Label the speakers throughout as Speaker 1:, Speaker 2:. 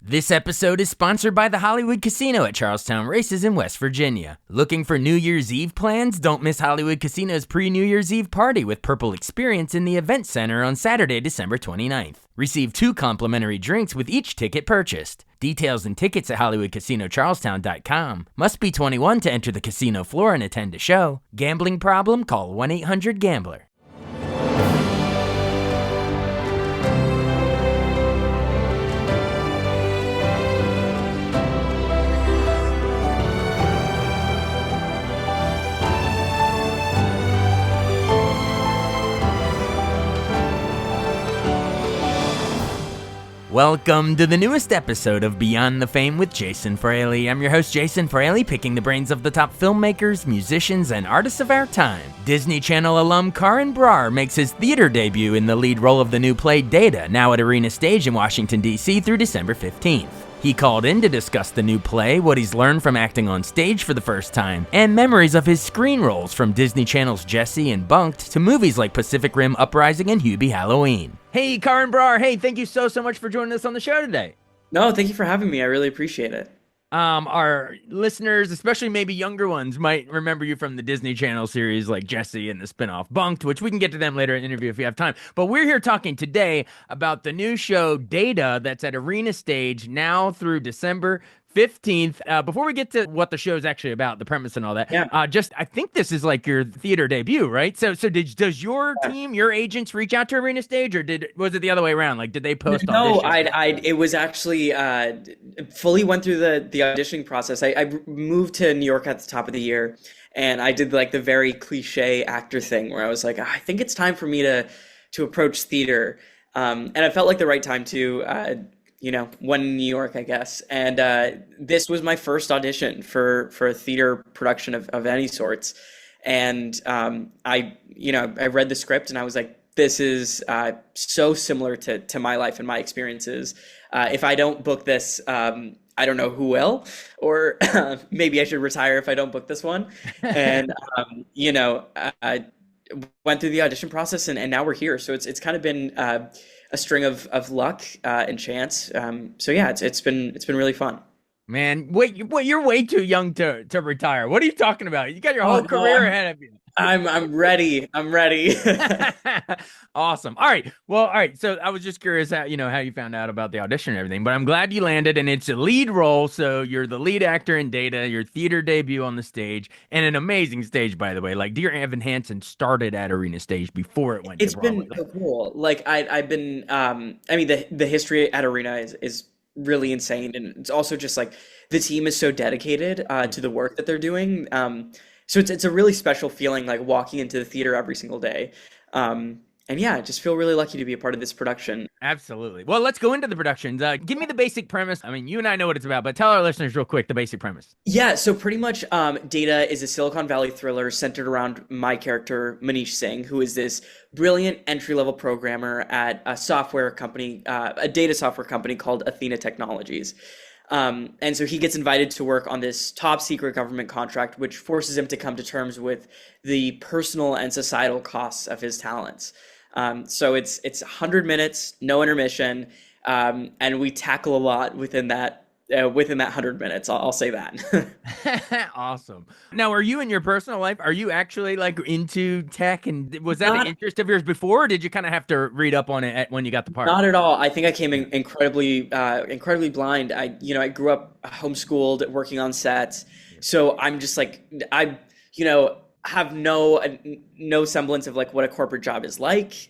Speaker 1: This episode is sponsored by the Hollywood Casino at Charlestown Races in West Virginia. Looking for New Year's Eve plans? Don't miss Hollywood Casino's pre-New Year's Eve party with Purple Experience in the Event Center on Saturday, December 29th. Receive 2 complimentary drinks with each ticket purchased. Details and tickets at HollywoodCasinoCharlestown.com. Must be 21 to enter the casino floor and attend a show. Gambling problem? Call 1-800-GAMBLER. Welcome to the newest episode of Beyond the Fame with Jason Fraley. I'm your host, Jason Fraley, picking the brains of the top filmmakers, musicians, and artists of our time. Disney Channel alum Karan Brar makes his theater debut in the lead role of the new play Data, now at Arena Stage in Washington, D.C. through December 15th. He called in to discuss the new play, what he's learned from acting on stage for the first time, and memories of his screen roles from Disney Channel's Jessie and Bunked to movies like Pacific Rim Uprising and Hubie Halloween. Hey, Karan Brar. Hey, thank you so much for joining us on the show today.
Speaker 2: No, thank you for having me. I really appreciate it.
Speaker 1: Our listeners, especially maybe younger ones, might remember you from the Disney Channel series like Jessie and the spinoff Bunked, which we can get to them later in the interview if you have time. But we're here talking today about the new show Data that's at Arena Stage now through December 15th. Before we get to what the show is actually about, the premise and all that, I think this is like your theater debut, right? So does your team, your agents reach out to Arena Stage, or was it the other way around? Like, did they post auditions?
Speaker 2: No, it was actually fully went through the auditioning process. I moved to New York at the top of the year, and I did like the very cliche actor thing where I was like, I think it's time for me to approach theater, and I felt like the right time to. One in New York, I guess. And this was my first audition for a theater production of any sorts. And I read the script and I was like, this is so similar to my life and my experiences. If I don't book this, I don't know who will, or maybe I should retire if I don't book this one. And, I went through the audition process and now we're here. So it's kind of been a string of luck and chance. It's been really fun.
Speaker 1: Man, wait, you're way too young to retire. What are you talking about? You got your whole career ahead of you.
Speaker 2: I'm ready.
Speaker 1: Awesome. All right. So I was just curious how you found out about the audition and everything, but I'm glad you landed, and it's a lead role. So you're the lead actor in Data, your theater debut on the stage, and an amazing stage, by the way. Like, Dear Evan Hansen started at Arena Stage before it went to Broadway.
Speaker 2: It's been cool. Like I've been, the history at Arena is really insane. And it's also just like the team is so dedicated to the work that they're doing. So it's a really special feeling, like walking into the theater every single day. I just feel really lucky to be a part of this production.
Speaker 1: Absolutely. Well, let's go into the productions. Give me the basic premise. I mean, you and I know what it's about, but tell our listeners real quick the basic premise.
Speaker 2: Yeah, so pretty much Data is a Silicon Valley thriller centered around my character, Manish Singh, who is this brilliant entry-level programmer at a software company, a data software company called Athena Technologies. And so he gets invited to work on this top secret government contract, which forces him to come to terms with the personal and societal costs of his talents. So it's 100 minutes, no intermission, and we tackle a lot within that 100 minutes. I'll say that.
Speaker 1: Awesome. Now, are you in your personal life, are you actually like into tech, and was that an interest of yours before, or did you kind of have to read up on it when you got the part?
Speaker 2: Not at all. I think I came in incredibly blind. I grew up homeschooled, working on sets. So I'm just like, have no semblance of like what a corporate job is like.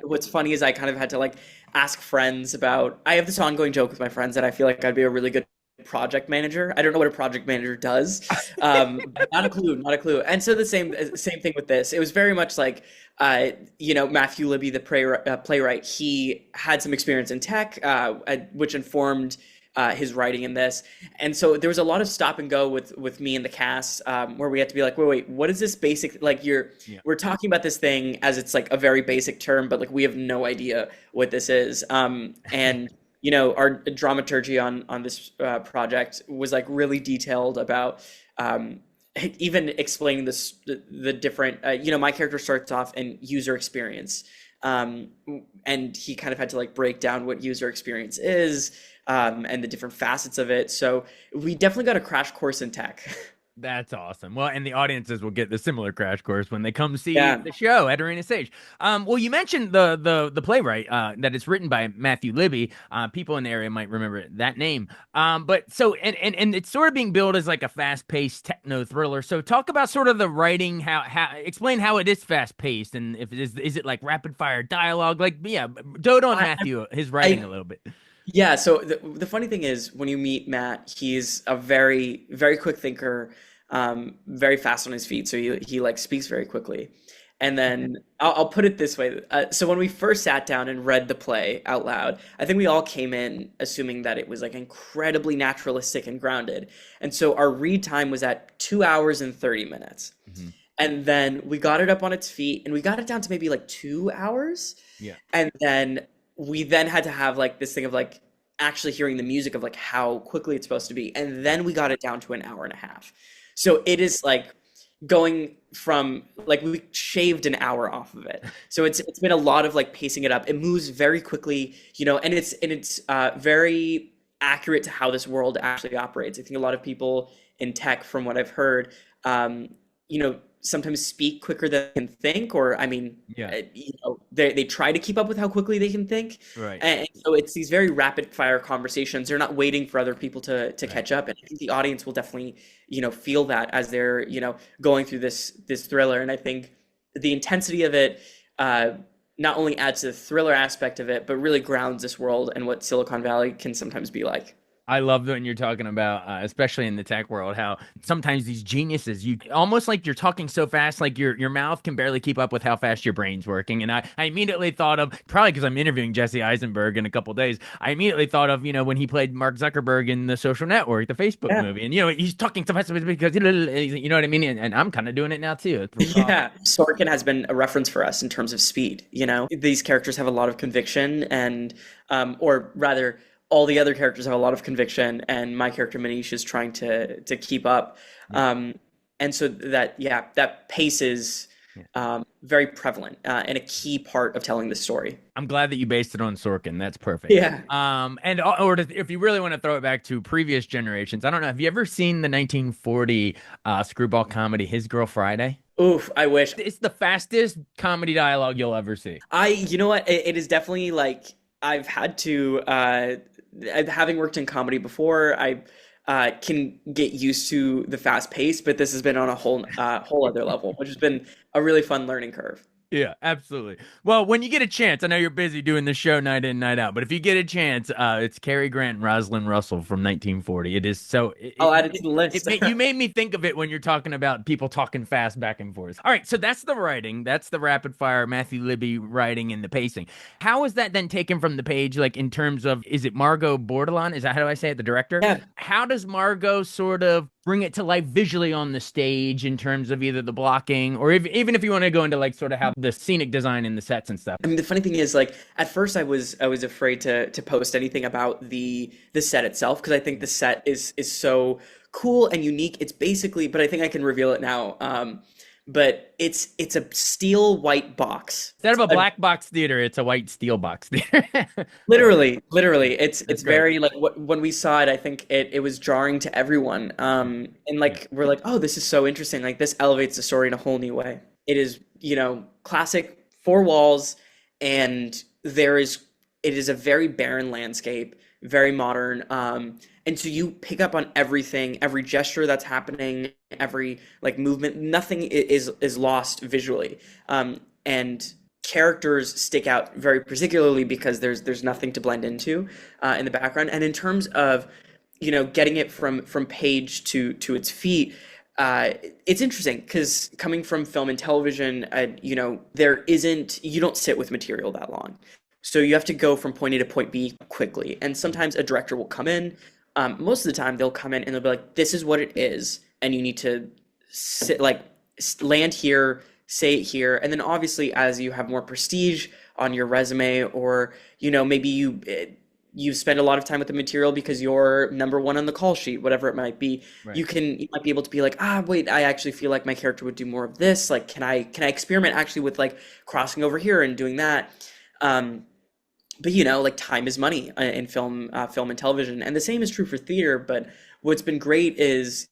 Speaker 2: What's funny is I kind of had to like ask friends about, I have this ongoing joke with my friends that I feel like I'd be a really good project manager. I don't know what a project manager does. Not a clue. And so the same thing with this. It was very much like, Matthew Libby, the playwright, he had some experience in tech, which informed his writing in this. And so there was a lot of stop and go with me and the cast, where we had to be like, wait, what is this basic, like we're talking about this thing as it's like a very basic term, but like we have no idea what this is. And our dramaturgy on this project was like really detailed about even explaining the different, my character starts off in user experience. And he kind of had to like break down what user experience is, and the different facets of it. So we definitely got a crash course in tech.
Speaker 1: That's awesome. Well, and the audiences will get the similar crash course when they come see
Speaker 2: Yeah.
Speaker 1: the show at Arena Stage. Well, you mentioned the playwright that it's written by Matthew Libby. People in the area might remember that name. But so and it's sort of being billed as like a fast-paced techno thriller. So talk about sort of the writing, how explain how it is fast-paced, and if it is it like rapid fire dialogue? Like, yeah, dote on
Speaker 2: I,
Speaker 1: Matthew, his writing
Speaker 2: I
Speaker 1: a little bit.
Speaker 2: Yeah, so the funny thing is when you meet Matt, he's a very, very quick thinker, very fast on his feet. So he like speaks very quickly. And then I'll put it this way. So when we first sat down and read the play out loud, I think we all came in assuming that it was like incredibly naturalistic and grounded. And so our read time was at 2 hours and 30 minutes.
Speaker 1: Mm-hmm.
Speaker 2: And then we got it up on its feet and we got it down to maybe like 2 hours.
Speaker 1: Yeah.
Speaker 2: And then we then had to have like this thing of like actually hearing the music of like how quickly it's supposed to be. And then we got it down to an hour and a half. So it is like going from like we shaved an hour off of it. So it's been a lot of like pacing it up. It moves very quickly, and it's very accurate to how this world actually operates. I think a lot of people in tech, from what I've heard, sometimes speak quicker than they can think, or I mean,
Speaker 1: Yeah.
Speaker 2: they try to keep up with how quickly they can think,
Speaker 1: Right.
Speaker 2: and so it's these very rapid fire conversations. They're not waiting for other people to
Speaker 1: Right.
Speaker 2: catch up, and I think the audience will definitely feel that as they're going through this thriller. And I think the intensity of it not only adds to the thriller aspect of it, but really grounds this world and what Silicon Valley can sometimes be like.
Speaker 1: I love when you're talking about, especially in the tech world, how sometimes these geniuses, you almost like you're talking so fast, like your mouth can barely keep up with how fast your brain's working. And I immediately thought of, probably because I'm interviewing Jesse Eisenberg in a couple days, I immediately thought of, when he played Mark Zuckerberg in The Social Network, the Facebook
Speaker 2: Yeah.
Speaker 1: movie. And, he's talking so fast because, you know what I mean? And I'm kind of doing it now too. It's pretty awesome.
Speaker 2: Yeah, Sorkin has been a reference for us in terms of speed. These characters have a lot of conviction, and or rather, all the other characters have a lot of conviction, and my character Manish is trying to keep up. And so that pace is very prevalent and a key part of telling the story.
Speaker 1: I'm glad that you based it on Sorkin. That's perfect.
Speaker 2: Yeah.
Speaker 1: If you really want to throw it back to previous generations, I don't know. Have you ever seen the 1940 screwball comedy His Girl Friday?
Speaker 2: Oof, I wish.
Speaker 1: It's the fastest comedy dialogue you'll ever see.
Speaker 2: You know what? It is definitely like I've had to. Having worked in comedy before, I can get used to the fast pace, but this has been on a whole other level, which has been a really fun learning curve.
Speaker 1: Yeah, absolutely. Well, when you get a chance, I know you're busy doing the show night in, night out, but if you get a chance, it's Cary Grant and Rosalind Russell from 1940. It is so.
Speaker 2: I'll add it to the list.
Speaker 1: You made me think of it when you're talking about people talking fast back and forth. All right, so that's the writing. That's the rapid fire Matthew Libby writing and the pacing. How is that then taken from the page, like in terms of, is it Margot Bordelon? Is that how do I say it, the director?
Speaker 2: Yeah.
Speaker 1: How does Margot sort of bring it to life visually on the stage in terms of either the blocking or even if you want to go into like sort of how the scenic design in the sets and stuff?
Speaker 2: I mean, the funny thing is, like, at first I was afraid to post anything about the set itself, because I think the set is so cool and unique. It's basically, but I think I can reveal it now. But it's a steel white box.
Speaker 1: Instead of a black box theater, it's a white steel box theater.
Speaker 2: Literally, it's
Speaker 1: great.
Speaker 2: very like when we saw it, I think it was jarring to everyone. And like we're like, oh, this is so interesting. Like this elevates the story in a whole new way. It is, classic four walls, and it is a very barren landscape, very modern. And so you pick up on everything, every gesture that's happening, every like movement. Nothing is lost visually. And characters stick out very particularly because there's nothing to blend into in the background. And in terms of getting it from page to its feet, it's interesting because coming from film and television, you don't sit with material that long. So you have to go from point A to point B quickly. And sometimes a director will come in. Most of the time they'll come in and they'll be like, this is what it is. And you need to land here, say it here. And then obviously as you have more prestige on your resume, or, maybe you spend a lot of time with the material because you're number one on the call sheet, whatever it might be.
Speaker 1: Right.
Speaker 2: You might be able to be like, wait, I actually feel like my character would do more of this. Like, can I experiment actually with like crossing over here and doing that? but like time is money in film and television, and the same is true for theater. But what's been great is,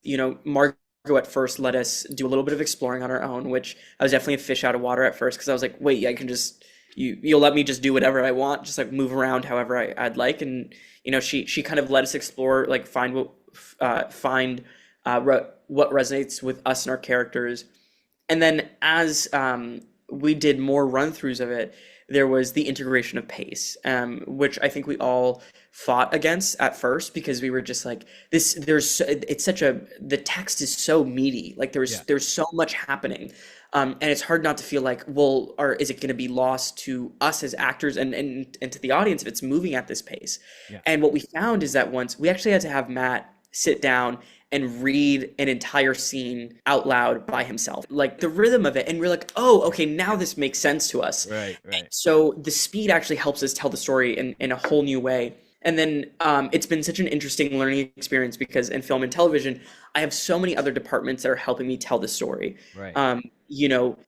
Speaker 2: Margot at first let us do a little bit of exploring on our own, which I was definitely a fish out of water at first because I was like, wait, I can just you'll let me just do whatever I want, just like move around however I'd like, and she kind of let us explore, like find what resonates with us and our characters. And then as we did more run throughs of it, there was the integration of pace, which I think we all fought against at first because we were just like this. It's such the text is so meaty. Like
Speaker 1: Yeah.
Speaker 2: there's so much happening, and it's hard not to feel like, well, or is it going to be lost to us as actors and to the audience if it's moving at this pace?
Speaker 1: Yeah.
Speaker 2: And what we found is that once we actually had to have Matt sit down and read an entire scene out loud by himself, like the rhythm of it. And we're like, oh, okay, now this makes sense to us.
Speaker 1: Right. Right.
Speaker 2: So the speed actually helps us tell the story in a whole new way. And then it's been such an interesting learning experience because in film and television, I have so many other departments that are helping me tell the story.
Speaker 1: Right.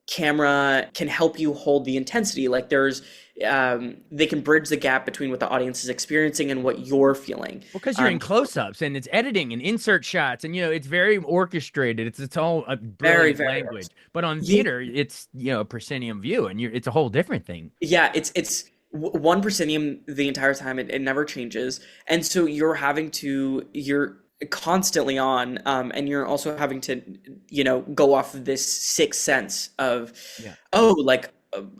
Speaker 2: Camera can help you hold the intensity. Like they can bridge the gap between what the audience is experiencing and what you're feeling.
Speaker 1: Well, because you're in close-ups and it's editing and insert shots, and it's very orchestrated. It's all a
Speaker 2: Very,
Speaker 1: brilliant
Speaker 2: very
Speaker 1: language. But on
Speaker 2: Yeah,
Speaker 1: theater, it's a proscenium view, and it's a whole different thing.
Speaker 2: yeah, it's one proscenium the entire time. It never changes, and so you're constantly on, and you're also having to go off of this sixth sense of,
Speaker 1: Yeah.
Speaker 2: oh, like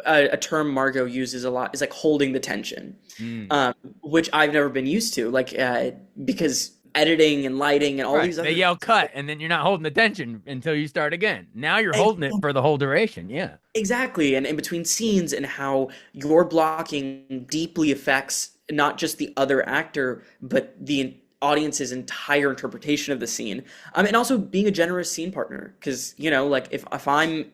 Speaker 2: a term Margot uses a lot is like holding the tension,
Speaker 1: Mm.
Speaker 2: which I've never been used to, like because editing and lighting and all
Speaker 1: Right.
Speaker 2: these
Speaker 1: They
Speaker 2: other
Speaker 1: yell cut, and then you're not holding the tension until you start again. Now you're holding it for the whole duration. Yeah.
Speaker 2: exactly, and in between scenes, and how your blocking deeply affects not just the other actor, but the audience's entire interpretation of the scene. And also being a generous scene partner, because like if I'm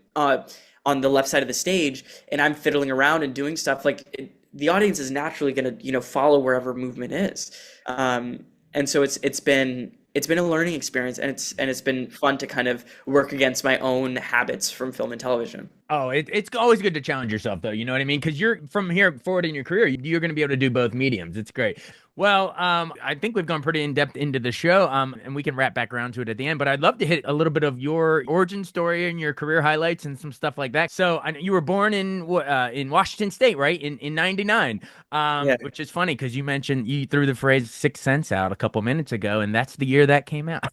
Speaker 2: on the left side of the stage and I'm fiddling around and doing stuff, like the audience is naturally going to follow wherever movement is. And so it's been a learning experience, and it's been fun to kind of work against my own habits from film and television.
Speaker 1: Oh, it's always good to challenge yourself, though. You know what I mean? Because you're from here forward in your career, you're going to be able to do both mediums. It's great. Well, I think we've gone pretty in depth into the show, and we can wrap back around to it at the end. But I'd love to hit a little bit of your origin story and your career highlights and some stuff like that. So you were born in Washington State, right? In '99,
Speaker 2: Yeah.
Speaker 1: which is funny because you threw the phrase "Sixth Sense" out a couple minutes ago, and that's the year that came out.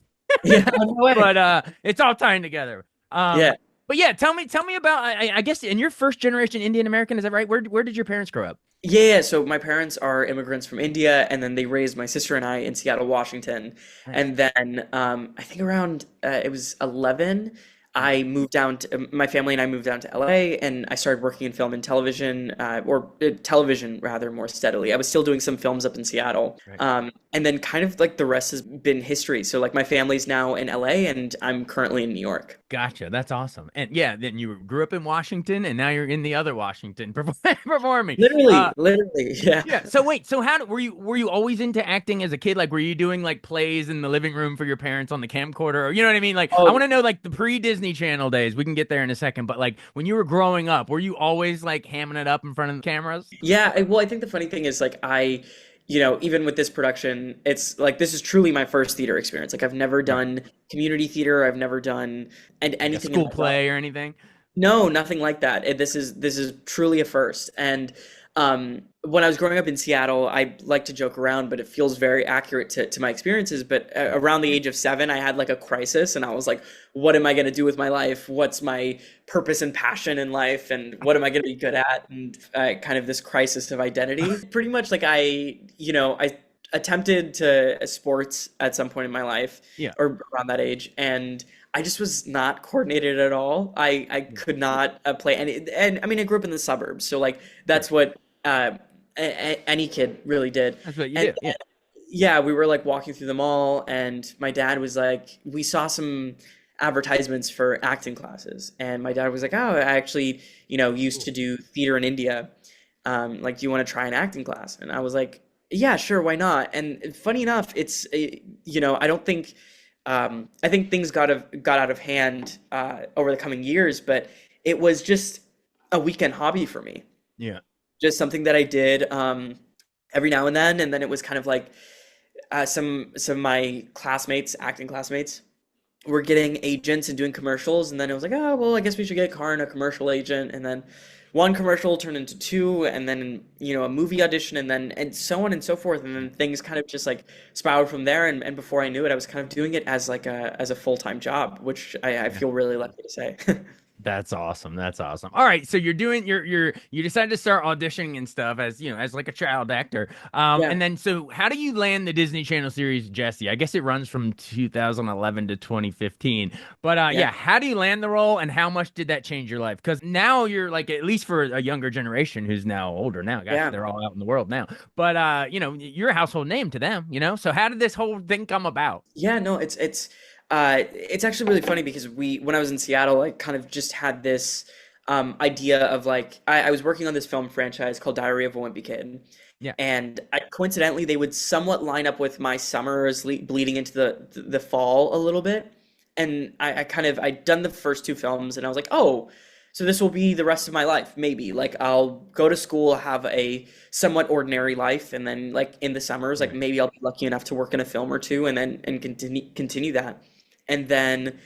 Speaker 2: Yeah, no way.
Speaker 1: But it's all tying together.
Speaker 2: Yeah.
Speaker 1: But yeah, tell me about. I guess in your first generation Indian American, is that right? Where did your parents grow up?
Speaker 2: Yeah, so my parents are immigrants from India, and then they raised my sister and I in Seattle, Washington.
Speaker 1: Nice.
Speaker 2: And then I think around it was 11, I moved down to my family and I moved down to LA, and I started working in film and television, or television rather, more steadily. I was still doing some films up in Seattle.
Speaker 1: Right.
Speaker 2: And then kind of like the rest has been history. So like my family's now in LA and I'm currently in New York.
Speaker 1: Gotcha. That's awesome. And yeah, then you grew up in Washington, and now you're in the other Washington performing.
Speaker 2: Literally, yeah.
Speaker 1: Yeah. So wait. So were you always into acting as a kid? Like, were you doing like plays in the living room for your parents on the camcorder, or you know what I mean? Like, I
Speaker 2: Oh,
Speaker 1: want to know like the pre-Disney Channel days. We can get there in a second, but like when you were growing up, were you always like hamming it up in front of the cameras?
Speaker 2: yeah. Well, I think the funny thing is like even with this production, it's like this is truly my first theater experience. Like I've never
Speaker 1: Right.
Speaker 2: done community theater. I've never done and
Speaker 1: Like a
Speaker 2: anything in
Speaker 1: school
Speaker 2: my life.
Speaker 1: play or anything?
Speaker 2: No, nothing like that. This is truly a first. And when I was growing up in Seattle, I like to joke around, but it feels very accurate to my experiences. But around the age of 7, I had like a crisis, and I was like, "What am I going to do with my life? What's my purpose and passion in life? And what am I going to be good at?" And kind of this crisis of identity. Pretty much like I attempted to sports at some point in my life,
Speaker 1: Yeah.
Speaker 2: or around that age, and I just was not coordinated at all. I
Speaker 1: Yeah.
Speaker 2: could not play and I mean I grew up in the suburbs, so like
Speaker 1: Sure.
Speaker 2: that's what any kid really did.
Speaker 1: That's what you
Speaker 2: And
Speaker 1: do. Yeah.
Speaker 2: yeah, we were like walking through the mall, and my dad was like, we saw some advertisements for acting classes, and my dad was like, "Oh, I actually, used
Speaker 1: Cool.
Speaker 2: to do theater in India. Like, do you want to try an acting class?" And I was like, "Yeah, sure, why not?" And funny enough, I don't think, I think things got out of hand over the coming years, but it was just a weekend hobby for me,
Speaker 1: Yeah.
Speaker 2: just something that I did. every now and then it was kind of like some of my classmates, acting classmates, were getting agents and doing commercials, and then it was like, oh well, I guess we should get Karan a commercial agent, and then one commercial turned into two, and then a movie audition, and then and so on and so forth, and then things kind of just like spiraled from there, and before I knew it, I was kind of doing it as like a full-time job, which I feel really lucky to say.
Speaker 1: That's awesome. That's awesome. All right, so you decided to start auditioning and stuff as as like a child actor.
Speaker 2: Yeah,
Speaker 1: And then so how do you land the Disney Channel series Jesse? I guess it runs from 2011 to 2015. But
Speaker 2: yeah,
Speaker 1: yeah, how do you land the role and how much did that change your life? Because now you're like, at least for a younger generation who's now older now, gosh,
Speaker 2: yeah.
Speaker 1: they're all out in the world now. But you're a household name to them. So how did this whole thing come about?
Speaker 2: Yeah, no, it's actually really funny because when I was in Seattle, I kind of just had this idea of like I was working on this film franchise called Diary of a Wimpy Kid,
Speaker 1: Yeah.
Speaker 2: and coincidentally they would somewhat line up with my summers bleeding into the fall a little bit, and I kind of I'd done the first two films, and I was like, oh, so this will be the rest of my life, maybe. Like I'll go to school, have a somewhat ordinary life, and then like in the summers, like
Speaker 1: Right.
Speaker 2: maybe I'll be lucky enough to work in a film or two, and then and continue that. And then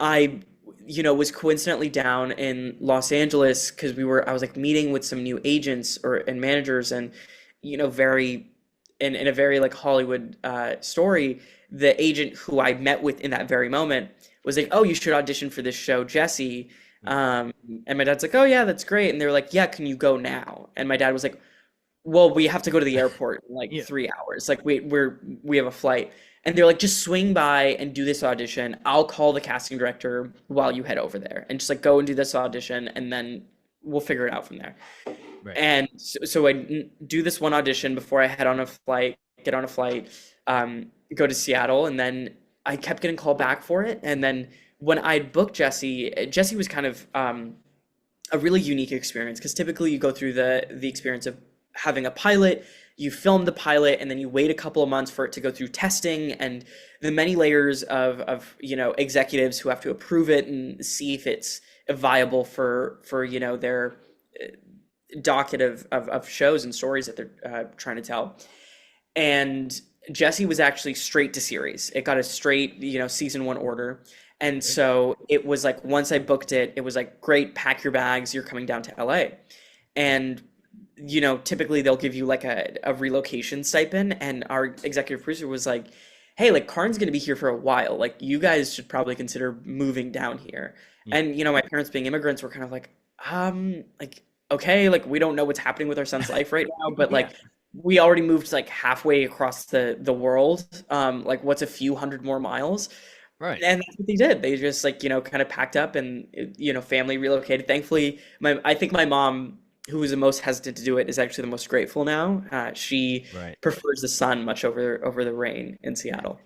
Speaker 2: I, was coincidentally down in Los Angeles because I was like meeting with some new agents and managers, and very in a very like Hollywood story, the agent who I met with in that very moment was like, "Oh, you should audition for this show, Jesse." And my dad's like, "Oh yeah, that's great." And they were like, "Yeah, can you go now?" And my dad was like, well, we have to go to the airport in like
Speaker 1: Yeah.
Speaker 2: 3 hours. Like we have a flight. And they're like, just swing by and do this audition. I'll call the casting director while you head over there. And just like go and do this audition, and then we'll figure it out from there.
Speaker 1: Right.
Speaker 2: And so I do this one audition before I head on a flight, get on a flight, go to Seattle, and then I kept getting called back for it. And then when I'd booked Jesse, Jesse was kind of a really unique experience because typically you go through the experience of having a pilot, you film the pilot, and then you wait a couple of months for it to go through testing and the many layers of executives who have to approve it and see if it's viable for their docket of shows and stories that they're trying to tell. And Jesse was actually straight to series. It got a straight, season one order. And
Speaker 1: Okay.
Speaker 2: so it was like once I booked it, it was like, great, pack your bags, you're coming down to LA. And typically they'll give you like a relocation stipend. And our executive producer was like, hey, like Karn's gonna be here for a while. Like you guys should probably consider moving down here.
Speaker 1: Yeah.
Speaker 2: And my parents being immigrants were kind of like, okay, like we don't know what's happening with our son's life right now, but
Speaker 1: Yeah.
Speaker 2: like we already moved like halfway across the world. Like what's a few hundred more miles?
Speaker 1: Right.
Speaker 2: And that's what they did. They just like, kind of packed up and, family relocated. Thankfully, I think my mom, who was the most hesitant to do it, is actually the most grateful now. She
Speaker 1: Right.
Speaker 2: prefers the sun much over the rain in Seattle.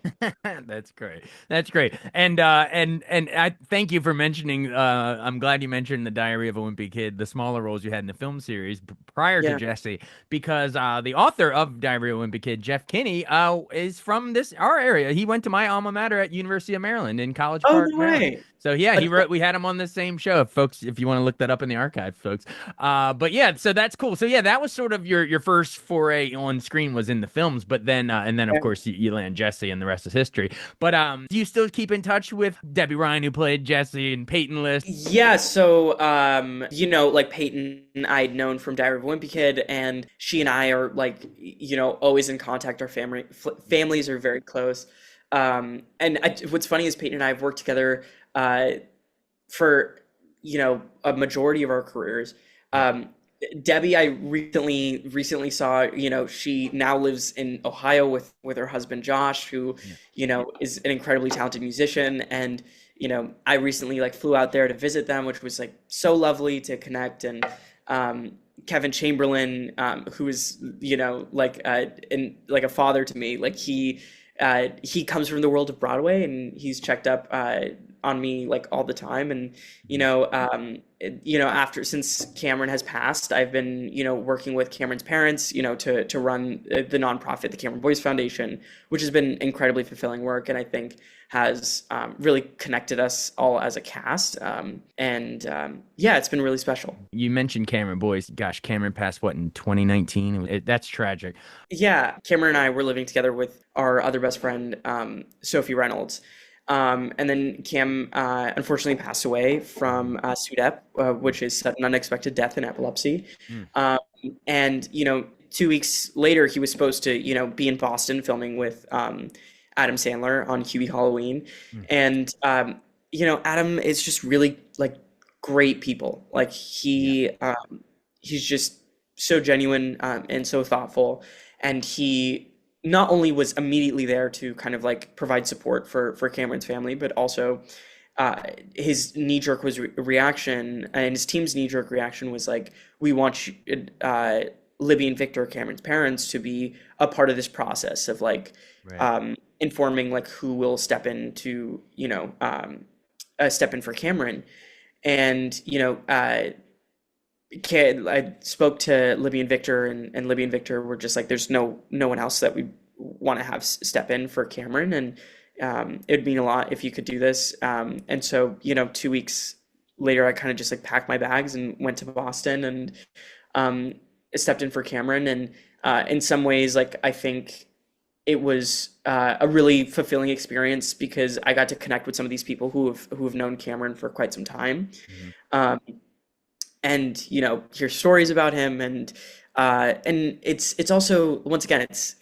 Speaker 1: That's great. That's great. And I thank you for mentioning I'm glad you mentioned the Diary of a Wimpy Kid, the smaller roles you had in the film series prior to
Speaker 2: Yeah.
Speaker 1: Jesse, because the author of Diary of a Wimpy Kid, Jeff Kinney, is from our area. He went to my alma mater at University of Maryland in College
Speaker 2: Oh,
Speaker 1: Park,
Speaker 2: no
Speaker 1: Maryland.
Speaker 2: way.
Speaker 1: So yeah,
Speaker 2: Uh,
Speaker 1: we had him on the same show, folks, if you want to look that up in the archive, folks. But yeah, so that's cool. So yeah, that was sort of your first foray on screen was in the films, but then and then of
Speaker 2: yeah.
Speaker 1: course you land Jesse and the rest is history. But do you still keep in touch with Debbie Ryan who played Jesse and Peyton List?
Speaker 2: Yeah, so like Peyton, I'd known from Diary of a Wimpy Kid, and she and I are like, always in contact. Our families are very close. What's funny is Peyton and I have worked together uh, for a majority of our careers.
Speaker 1: Yeah.
Speaker 2: Debbie, I recently saw. She now lives in Ohio with her husband Josh, who
Speaker 1: Yeah.
Speaker 2: is an incredibly talented musician, and I recently like flew out there to visit them, which was like so lovely to connect. And Kevin Chamberlain, who is like a father to me, like he comes from the world of Broadway, and he's checked up on me like all the time. And after since Cameron has passed, I've been working with Cameron's parents, to run the nonprofit, the Cameron Boys Foundation, which has been incredibly fulfilling work, and I think has really connected us all as a cast. Yeah, it's been really special.
Speaker 1: You mentioned Cameron Boyce. Gosh, Cameron passed what in 2019? That's tragic.
Speaker 2: Yeah, Cameron and I were living together with our other best friend, Sophie Reynolds. And then Cam unfortunately passed away from SUDEP, which is sudden unexpected death in epilepsy. And 2 weeks later, he was supposed to be in Boston filming with Adam Sandler on QB Halloween. And Adam is just really like great people. Like he's just so genuine and so thoughtful. And he not only was immediately there to kind of like provide support for Cameron's family, but also his knee-jerk reaction and his team's knee-jerk reaction was like, we want Libby and Victor, Cameron's parents, to be a part of this process of like informing like who will step in to step in for Cameron. And I spoke to Libby and Victor, and Libby and Victor were just like, there's no one else that we want to have step in for Cameron, and it'd mean a lot if you could do this. And so 2 weeks later, I kind of just like packed my bags and went to Boston and stepped in for Cameron. And in some ways, like I think it was a really fulfilling experience because I got to connect with some of these people who have known Cameron for quite some time. And hear stories about him, and it's also, once again, it's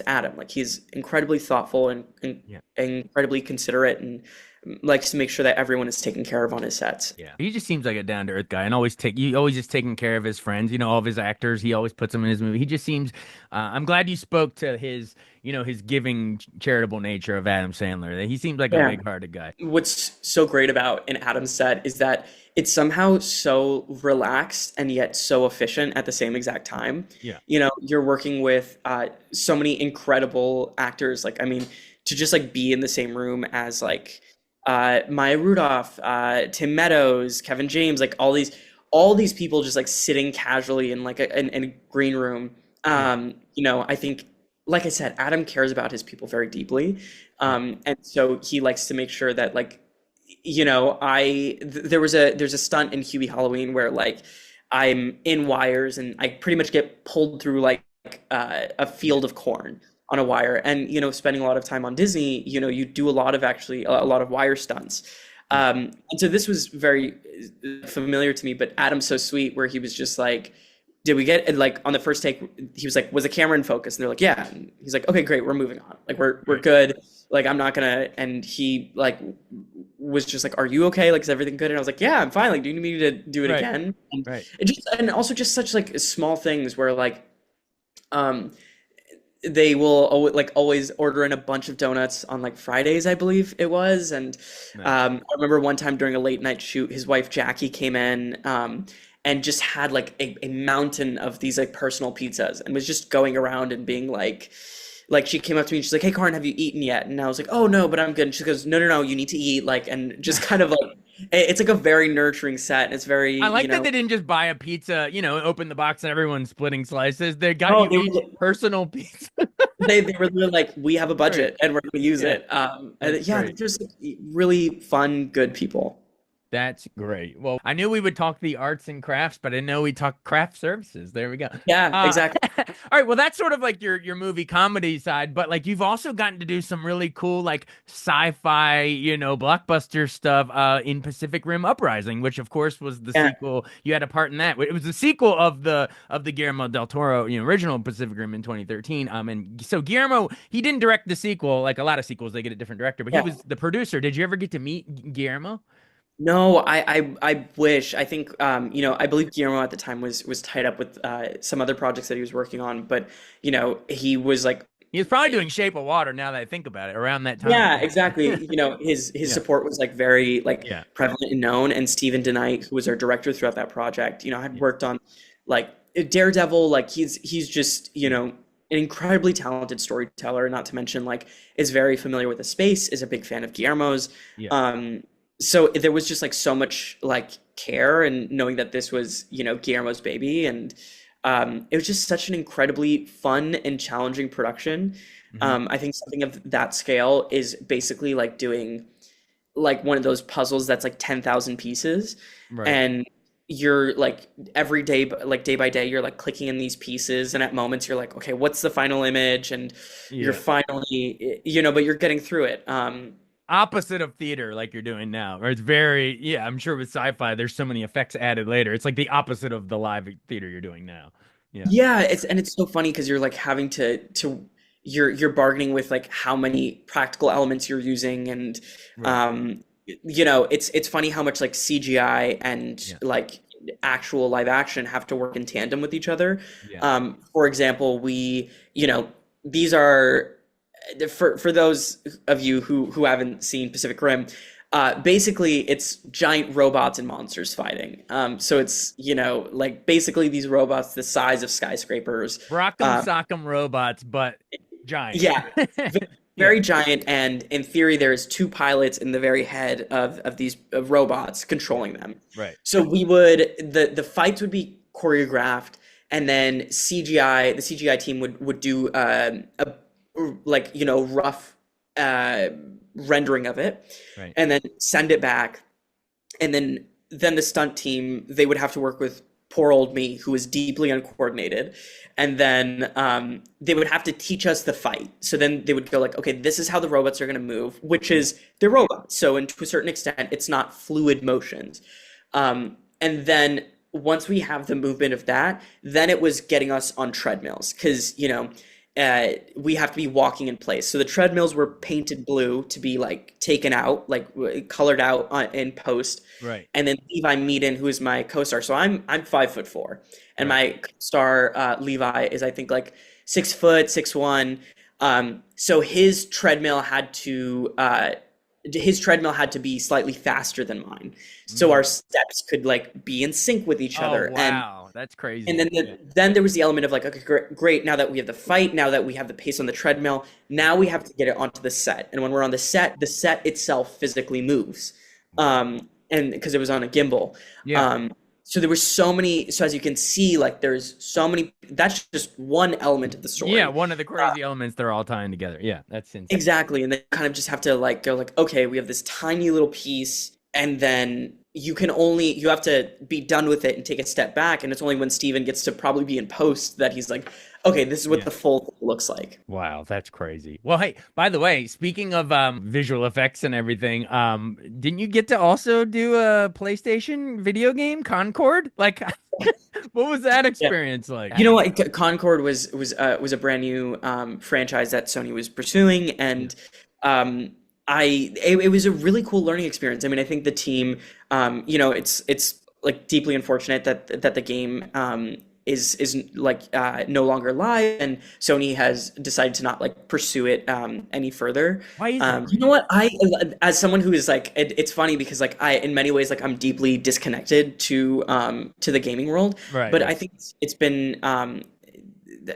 Speaker 2: Adam. Like he's incredibly thoughtful and incredibly considerate, and likes to make sure that everyone is taken care of on his sets.
Speaker 1: Yeah, he just seems like a down to earth guy, and always just taking care of his friends. All of his actors, he always puts them in his movie. He just seems. I'm glad you spoke to his his giving, charitable nature of Adam Sandler. He seems like a big-hearted guy.
Speaker 2: What's so great about an Adam set is that it's somehow so relaxed and yet so efficient at the same exact time.
Speaker 1: Yeah.
Speaker 2: You're working with so many incredible actors. Like, I mean, to just like be in the same room as like Maya Rudolph, Tim Meadows, Kevin James, like all these people just like sitting casually in like in a green room. I think, like I said, Adam cares about his people very deeply. And so he likes to make sure that like, there's a stunt in Hubie Halloween where like I'm in wires and I pretty much get pulled through like a field of corn on a wire. And spending a lot of time on Disney, you do a lot of wire stunts. And so this was very familiar to me, but Adam's so sweet where he was just like, did we get, like on the first take, he was like, was the camera in focus? And they're like, yeah. And he's like, okay, great, we're moving on. Like we're good. Like I'm not gonna, and he like was just like, are you okay? Like, is everything good? And I was like, yeah, I'm fine. Like, do you need me to do it again? And and also just such like small things where like, they will like always order in a bunch of donuts on like Fridays, I believe it was. And I remember one time during a late night shoot, his wife Jackie came in and just had like a mountain of these like personal pizzas and was just going around and being like she came up to me and she's like, hey Karan, have you eaten yet? And I was like, oh no, but I'm good. And she goes, no, you need to eat. Like, and just kind of like, it's like a very nurturing set. And it's very,
Speaker 1: I like that they didn't just buy a pizza, open the box and everyone's splitting slices. They got you each personal pizza.
Speaker 2: they were like, we have a budget and we're going to use it. They're just really fun, good people.
Speaker 1: That's great. Well, I knew we would talk the arts and crafts, but I didn't know we'd talk craft services. There we go.
Speaker 2: Yeah, exactly.
Speaker 1: All right. Well, that's sort of like your movie comedy side, but like you've also gotten to do some really cool like sci-fi, blockbuster stuff in Pacific Rim Uprising, which of course was the sequel. You had a part in that. It was the sequel of the Guillermo del Toro, original Pacific Rim in 2013. And so Guillermo, he didn't direct the sequel. Like a lot of sequels, they get a different director, but he was the producer. Did you ever get to meet Guillermo?
Speaker 2: No, I wish. I think I believe Guillermo at the time was tied up with some other projects that he was working on, but he was like,
Speaker 1: he was probably doing Shape of Water now that I think about it, around that time.
Speaker 2: Yeah, exactly. His support was like very prevalent and known. And Stephen DeKnight, who was our director throughout that project, had worked on like Daredevil. Like he's just an incredibly talented storyteller, not to mention like is very familiar with the space, is a big fan of Guillermo's. so there was just like so much like care and knowing that this was, Guillermo's baby, and it was just such an incredibly fun and challenging production.
Speaker 1: Hmm.
Speaker 2: I think something of that scale is basically like doing like one of those puzzles that's like 10,000 pieces,
Speaker 1: Right.
Speaker 2: and you're like every day, like day by day, you're like clicking in these pieces, and at moments you're like, okay, what's the final image? And you're
Speaker 1: Yeah.
Speaker 2: finally, but you're getting through it.
Speaker 1: Opposite of theater, like you're doing now. Or it's very, yeah, I'm sure with sci-fi, there's so many effects added later. It's like the opposite of the live theater you're doing now. Yeah.
Speaker 2: Yeah, it's so funny because you're like having to you're bargaining with like how many practical elements you're using, and
Speaker 1: Right.
Speaker 2: um it's funny how much like CGI and
Speaker 1: Yeah.
Speaker 2: like actual live action have to work in tandem with each other.
Speaker 1: Yeah.
Speaker 2: For example, these are for those of you who haven't seen Pacific Rim, basically it's giant robots and monsters fighting. So it's, like basically these robots the size of skyscrapers.
Speaker 1: Rock'em
Speaker 2: Uh,
Speaker 1: sock'em robots, but giant.
Speaker 2: yeah,
Speaker 1: Yeah.
Speaker 2: very giant, and in theory there's two pilots in the very head of these of robots controlling them.
Speaker 1: Right.
Speaker 2: So the fights would be choreographed, and then the CGI team would do a like, rough uh rendering of it,
Speaker 1: Right.
Speaker 2: and then send it back, and then the stunt team, they would have to work with poor old me, who was deeply uncoordinated, and then they would have to teach us the fight. So then they would go like, okay, this is how the robots are going to move, which
Speaker 1: Yeah.
Speaker 2: is they're robots, so and to a certain extent it's not fluid motions. And then once we have the movement of that, then it was getting us on treadmills, because we have to be walking in place. So the treadmills were painted blue to be like taken out, like colored out in post.
Speaker 1: Right.
Speaker 2: And then Levi Meaden, who is my co-star, so I'm 5'4", and
Speaker 1: Right.
Speaker 2: my co-star Levi is, I think, like 6 foot 6'1". So his treadmill had to be slightly faster than mine, so our
Speaker 1: Mm.
Speaker 2: steps could like be in sync with each
Speaker 1: Oh,
Speaker 2: other.
Speaker 1: wow. That's
Speaker 2: And
Speaker 1: crazy.
Speaker 2: then
Speaker 1: Yeah.
Speaker 2: then there was the element of like, okay, great. Now that we have the fight, now that we have the pace on the treadmill, now we have to get it onto the set. And when we're on the set itself physically moves,
Speaker 1: Wow.
Speaker 2: and because it was on a gimbal.
Speaker 1: Yeah.
Speaker 2: So there were so many. So as you can see, like there's so many. That's just one element of the
Speaker 1: Yeah.
Speaker 2: story.
Speaker 1: One of the crazy elements they're all tying together. Yeah. That's insane.
Speaker 2: Exactly. And then kind of just have to like go like, okay, we have this tiny little piece, and then you have to be done with it and take a step back. And it's only when Steven gets to probably be in post that he's like, okay, this is what
Speaker 1: Yeah.
Speaker 2: the full thing looks like.
Speaker 1: Wow, that's crazy. Well, hey, by the way, speaking of visual effects and everything, didn't you get to also do a PlayStation video game, Concord? Like, what was that
Speaker 2: Yeah.
Speaker 1: experience like?
Speaker 2: You know what? Concord was a brand new franchise that Sony was pursuing,
Speaker 1: Yeah.
Speaker 2: and it was a really cool learning experience. I mean, I think the team, it's like deeply unfortunate that the game is like no longer live, and Sony has decided to not like pursue it any further.
Speaker 1: Why is that,
Speaker 2: You know
Speaker 1: Brian?
Speaker 2: what? As someone who is like, it's funny because like in many ways, like I'm deeply disconnected to the gaming world,
Speaker 1: Right,
Speaker 2: but
Speaker 1: right.
Speaker 2: I think it's been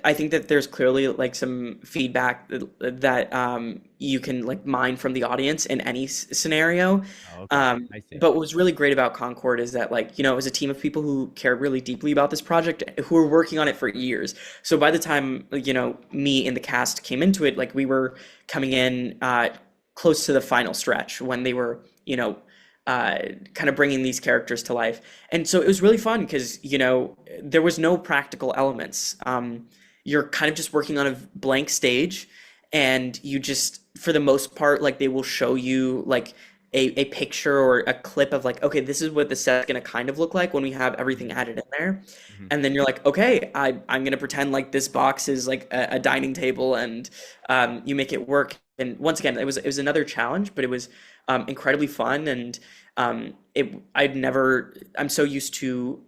Speaker 2: I think that there's clearly like some feedback that you can like mine from the audience in any scenario.
Speaker 1: Oh, okay. I see.
Speaker 2: But what was really great about Concord is that like, it was a team of people who cared really deeply about this project, who were working on it for years. So by the time, me and the cast came into it, like we were coming in close to the final stretch when they were, kind of bringing these characters to life. And so it was really fun because, there was no practical elements. You're kind of just working on a blank stage, and you just, for the most part, like they will show you like a picture or a clip of like, okay, this is what the set's gonna kind of look like when we have everything
Speaker 1: Mhm.
Speaker 2: added in there.
Speaker 1: Mhm.
Speaker 2: And then you're like, okay, I'm gonna pretend like this box is like a dining table, and you make it work. And once again, it was another challenge, but it was incredibly fun. And I'm so used to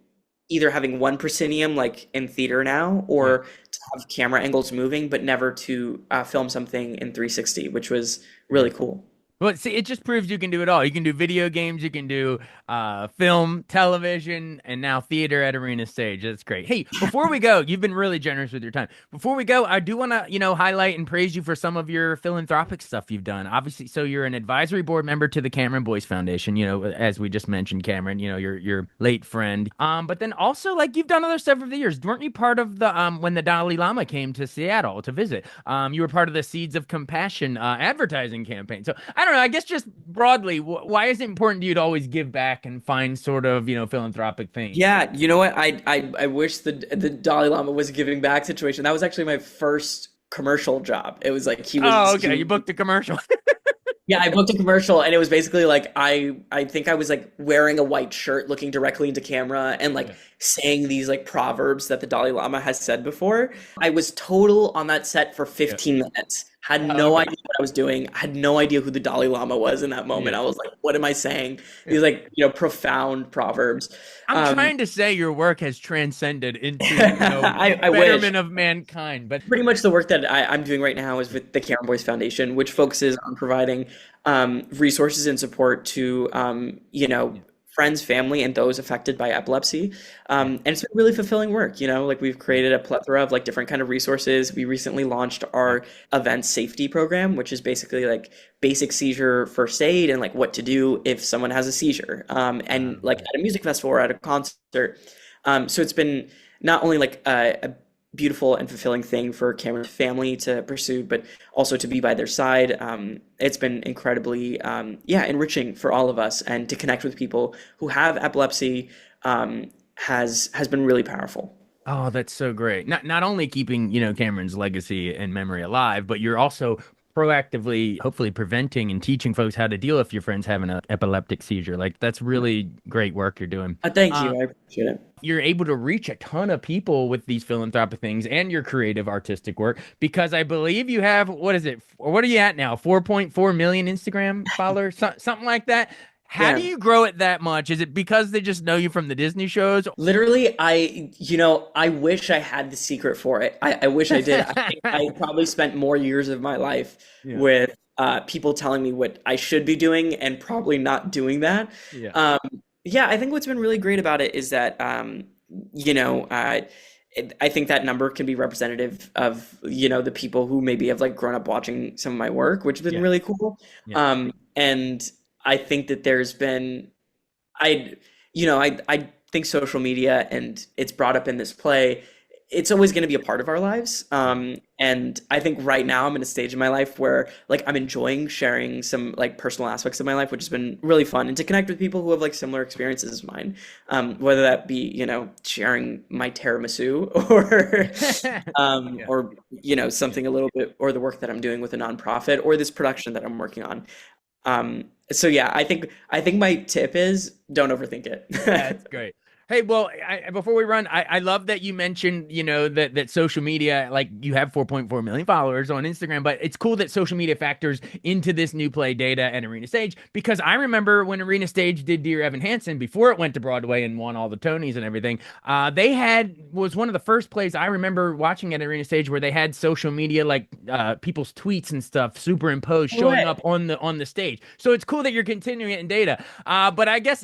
Speaker 2: either having one proscenium like in theater now,
Speaker 1: Yeah.
Speaker 2: or to have camera angles moving, but never to film something in 360, which was
Speaker 1: Yeah.
Speaker 2: really cool.
Speaker 1: Well, see, it just proves you can do it all. You can do video games, you can do film, television, and now theater at Arena Stage. That's great. Hey, before we go, you've been really generous with your time. Before we go, I do want to, highlight and praise you for some of your philanthropic stuff you've done. Obviously, so you're an advisory board member to the Cameron Boyce Foundation. As we just mentioned, Cameron, your late friend. But then also, like, you've done other stuff over the years. Weren't you part of the when the Dalai Lama came to Seattle to visit? You were part of the Seeds of Compassion advertising campaign. So I don't know. I guess just broadly, why is it important to you to always give back and find sort of philanthropic things?
Speaker 2: Yeah, you know what? I wish the Dalai Lama was a giving back situation. That was actually my first commercial job. It was like
Speaker 1: Oh, okay. You booked a commercial.
Speaker 2: yeah, I booked a commercial and it was basically like I think I was like wearing a white shirt looking directly into camera and like saying these like proverbs that the Dalai Lama has said before. I was total on that set for 15 minutes. Had no idea what I was doing. I had no idea who the Dalai Lama was in that moment.
Speaker 1: Yeah.
Speaker 2: I was like, what am I saying? These like, profound proverbs.
Speaker 1: I'm trying to say your work has transcended into
Speaker 2: I
Speaker 1: betterment
Speaker 2: wish.
Speaker 1: of mankind, but
Speaker 2: Pretty much the work that I'm doing right now is with the Karen Boyce Foundation, which focuses on providing resources and support to, friends, family, and those affected by epilepsy. And it's been really fulfilling work. Like we've created a plethora of like different kind of resources. We recently launched our event safety program, which is basically like basic seizure first aid and like what to do if someone has a seizure. And like at a music festival or at a concert. So it's been not only like a beautiful and fulfilling thing for Cameron's family to pursue, but also to be by their side. It's been incredibly, enriching for all of us, and to connect with people who have epilepsy has been really powerful.
Speaker 1: oh, that's so great. Not only keeping, Cameron's legacy and memory alive, but you're also proactively, hopefully preventing and teaching folks how to deal if your friend's having an epileptic seizure. Like that's really great work you're doing.
Speaker 2: Thank you, I appreciate it.
Speaker 1: You're able to reach a ton of people with these philanthropic things and your creative artistic work because I believe you have, what is it? Or what are you at now? 4.4 million Instagram followers, something like that. How
Speaker 2: Yeah.
Speaker 1: do you grow it that much? Is it because they just know you from the Disney shows?
Speaker 2: Literally, I wish I had the secret for it. I wish I did. I think I probably spent more years of my life
Speaker 1: Yeah.
Speaker 2: with people telling me what I should be doing and probably not doing that.
Speaker 1: Yeah.
Speaker 2: I think what's been really great about it is that, I think that number can be representative of, the people who maybe have like grown up watching some of my work, which has been
Speaker 1: Yeah.
Speaker 2: really cool.
Speaker 1: Yeah.
Speaker 2: And I think that there's been, I think social media, and it's brought up in this play, it's always going to be a part of our lives. And I think right now I'm in a stage in my life where like I'm enjoying sharing some like personal aspects of my life, which has been really fun, and to connect with people who have like similar experiences as mine. Whether that be, sharing my tiramisu
Speaker 1: Yeah.
Speaker 2: or, something a little bit, or the work that I'm doing with a nonprofit, or this production that I'm working on. So yeah, I think my tip is don't overthink it.
Speaker 1: That's great. Hey, well, before we run, I love that you mentioned, that social media, like you have 4.4 million followers on Instagram, but it's cool that social media factors into this new play Data and Arena Stage, because I remember when Arena Stage did Dear Evan Hansen before it went to Broadway and won all the Tonys and everything. Was one of the first plays I remember watching at Arena Stage where they had social media, like people's tweets and stuff superimposed showing up on the stage. So it's cool that you're continuing it in Data. But I guess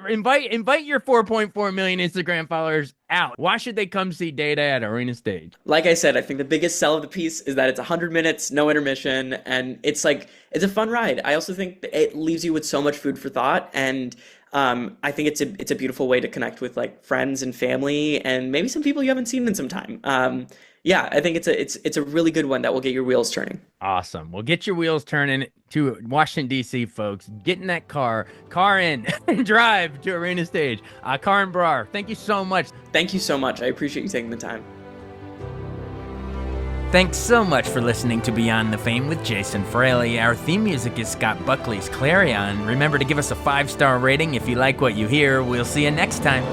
Speaker 1: invite your 4.4 million Instagram followers out. Why should they come see Data at Arena Stage?
Speaker 2: Like I said, I think the biggest sell of the piece is that it's 100 minutes, no intermission, and it's a fun ride. I also think that it leaves you with so much food for thought, and I think it's a beautiful way to connect with like friends and family, and maybe some people you haven't seen in some time. I think it's a really good one that will get your wheels turning.
Speaker 1: Awesome. Well, get your wheels turning to Washington, D.C., folks. Get in that car in, and drive to Arena Stage. Karan Brar, thank you so much.
Speaker 2: Thank you so much. I appreciate you taking the time.
Speaker 1: Thanks so much for listening to Beyond the Fame with Jason Fraley. Our theme music is Scott Buckley's Clarion. Remember to give us a 5-star rating if you like what you hear. We'll see you next time.